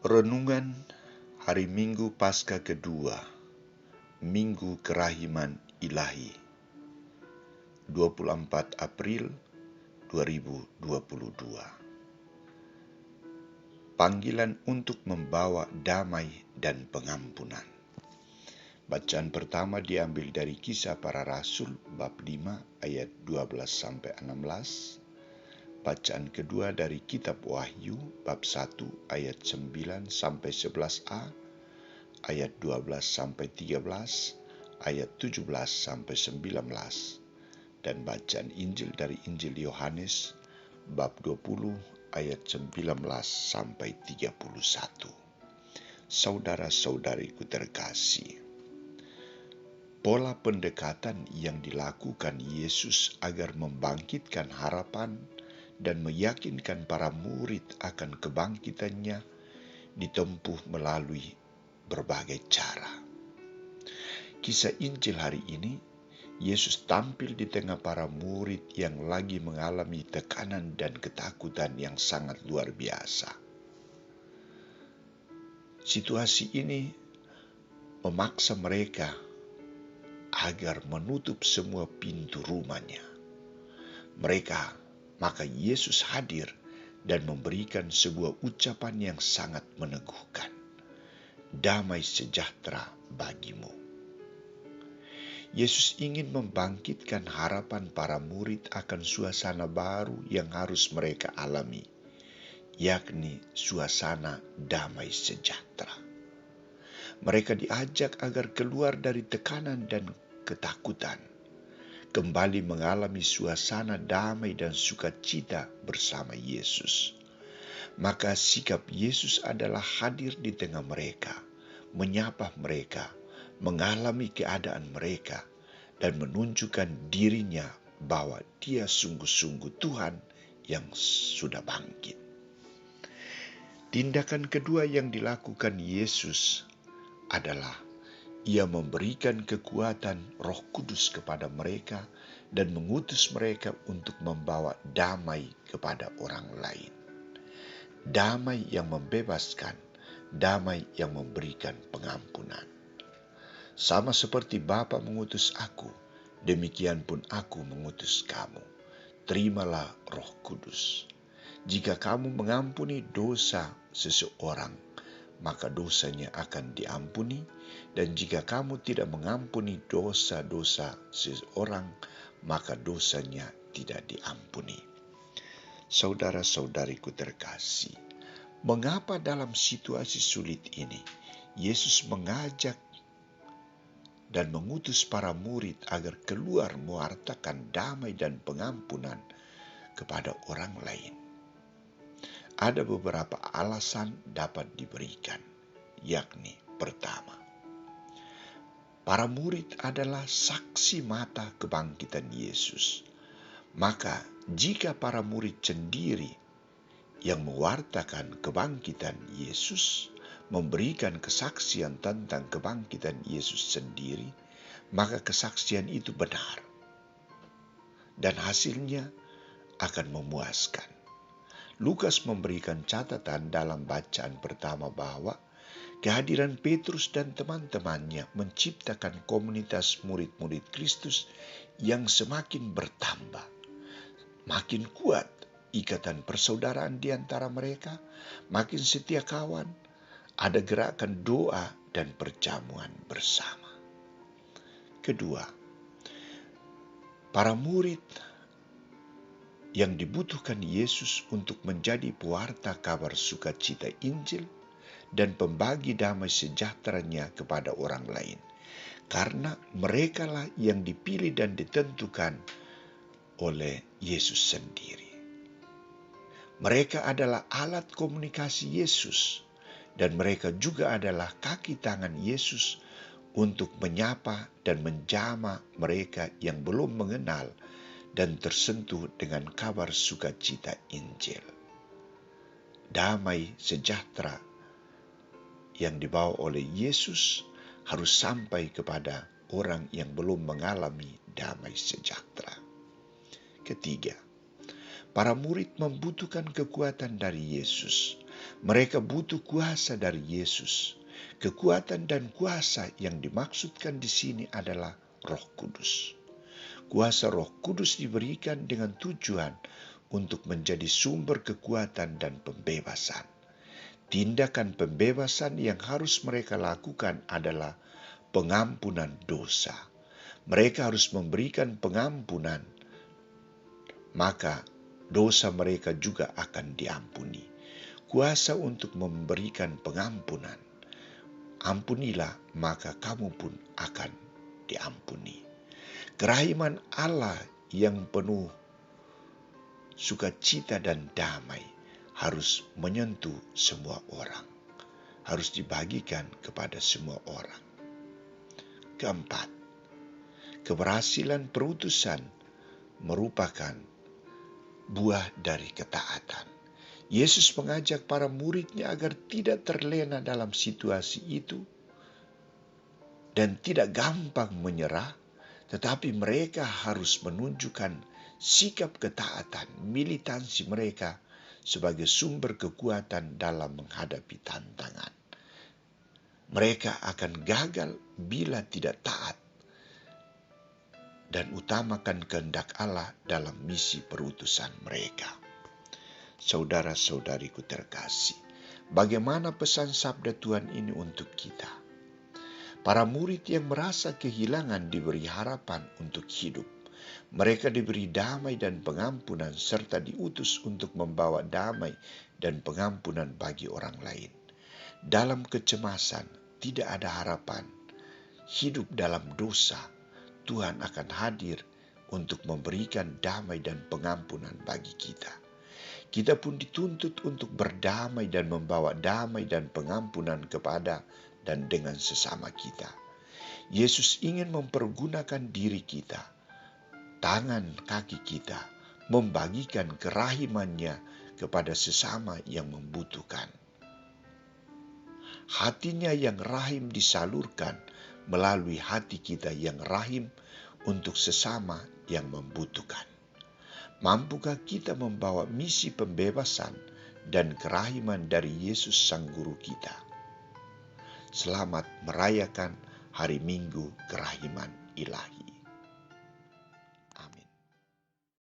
Renungan Hari Minggu Paskah kedua, Minggu Kerahiman Ilahi, 24 April 2022. Panggilan untuk membawa damai dan pengampunan. Bacaan pertama diambil dari Kisah Para Rasul bab 5 ayat 12-16. Bacaan kedua dari Kitab Wahyu bab 1 ayat 9-11a, ayat 12-13, ayat 17-19, dan bacaan Injil dari Injil Yohanes bab 20 ayat 19-31. Saudara-saudariku terkasih, pola pendekatan yang dilakukan Yesus agar membangkitkan harapan dan meyakinkan para murid akan kebangkitannya ditempuh melalui berbagai cara. Kisah Injil hari ini, Yesus tampil di tengah para murid yang lagi mengalami tekanan dan ketakutan yang sangat luar biasa. Situasi ini memaksa mereka agar menutup semua pintu rumahnya. Maka Yesus hadir dan memberikan sebuah ucapan yang sangat meneguhkan. Damai sejahtera bagimu. Yesus ingin membangkitkan harapan para murid akan suasana baru yang harus mereka alami, yakni suasana damai sejahtera. Mereka diajak agar keluar dari tekanan dan ketakutan, kembali mengalami suasana damai dan sukacita bersama Yesus. Maka sikap Yesus adalah hadir di tengah mereka, menyapa mereka, mengalami keadaan mereka, dan menunjukkan dirinya bahwa Dia sungguh-sungguh Tuhan yang sudah bangkit. Tindakan kedua yang dilakukan Yesus adalah Ia memberikan kekuatan Roh Kudus kepada mereka dan mengutus mereka untuk membawa damai kepada orang lain. Damai yang membebaskan, damai yang memberikan pengampunan. Sama seperti Bapa mengutus aku, demikian pun aku mengutus kamu. Terimalah Roh Kudus. Jika kamu mengampuni dosa seseorang, maka dosanya akan diampuni, dan jika kamu tidak mengampuni dosa-dosa seseorang, maka dosanya tidak diampuni. Saudara-saudariku terkasih, mengapa dalam situasi sulit ini Yesus mengajak dan mengutus para murid agar keluar mewartakan damai dan pengampunan kepada orang lain? Ada beberapa alasan dapat diberikan, yakni pertama, para murid adalah saksi mata kebangkitan Yesus. Maka jika para murid sendiri yang mewartakan kebangkitan Yesus, memberikan kesaksian tentang kebangkitan Yesus sendiri, maka kesaksian itu benar dan hasilnya akan memuaskan. Lukas memberikan catatan dalam bacaan pertama bahwa kehadiran Petrus dan teman-temannya menciptakan komunitas murid-murid Kristus yang semakin bertambah. Makin kuat ikatan persaudaraan di antara mereka, makin setia kawan, ada gerakan doa dan perjamuan bersama. Kedua, para murid yang dibutuhkan Yesus untuk menjadi pewarta kabar sukacita Injil dan pembagi damai sejahteranya kepada orang lain. Karena merekalah yang dipilih dan ditentukan oleh Yesus sendiri. Mereka adalah alat komunikasi Yesus, dan mereka juga adalah kaki tangan Yesus untuk menyapa dan menjamah mereka yang belum mengenal dan tersentuh dengan kabar sukacita Injil. Damai sejahtera yang dibawa oleh Yesus harus sampai kepada orang yang belum mengalami damai sejahtera. Ketiga, para murid membutuhkan kekuatan dari Yesus. Mereka butuh kuasa dari Yesus. Kekuatan dan kuasa yang dimaksudkan di sini adalah Roh Kudus. Kuasa Roh Kudus diberikan dengan tujuan untuk menjadi sumber kekuatan dan pembebasan. Tindakan pembebasan yang harus mereka lakukan adalah pengampunan dosa. Mereka harus memberikan pengampunan, maka dosa mereka juga akan diampuni. Kuasa untuk memberikan pengampunan. Ampunilah, maka kamu pun akan diampuni. Kerahiman Allah yang penuh sukacita dan damai harus menyentuh semua orang. Harus dibagikan kepada semua orang. Keempat, keberhasilan perutusan merupakan buah dari ketaatan. Yesus mengajak para muridnya agar tidak terlena dalam situasi itu dan tidak gampang menyerah, tetapi mereka harus menunjukkan sikap ketaatan, militansi mereka sebagai sumber kekuatan dalam menghadapi tantangan. Mereka akan gagal bila tidak taat dan utamakan kehendak Allah dalam misi perutusan mereka. Saudara-saudariku terkasih, bagaimana pesan sabda Tuhan ini untuk kita? Para murid yang merasa kehilangan diberi harapan untuk hidup. Mereka diberi damai dan pengampunan serta diutus untuk membawa damai dan pengampunan bagi orang lain. Dalam kecemasan, tidak ada harapan. Hidup dalam dosa, Tuhan akan hadir untuk memberikan damai dan pengampunan bagi kita. Kita pun dituntut untuk berdamai dan membawa damai dan pengampunan kepada dan dengan sesama kita. Yesus ingin mempergunakan diri kita, tangan kaki kita, membagikan kerahimannya kepada sesama yang membutuhkan. Hatinya yang rahim disalurkan melalui hati kita yang rahim untuk sesama yang membutuhkan. Mampukah kita membawa misi pembebasan dan kerahiman dari Yesus Sang Guru kita? Selamat merayakan Hari Minggu Kerahiman Ilahi.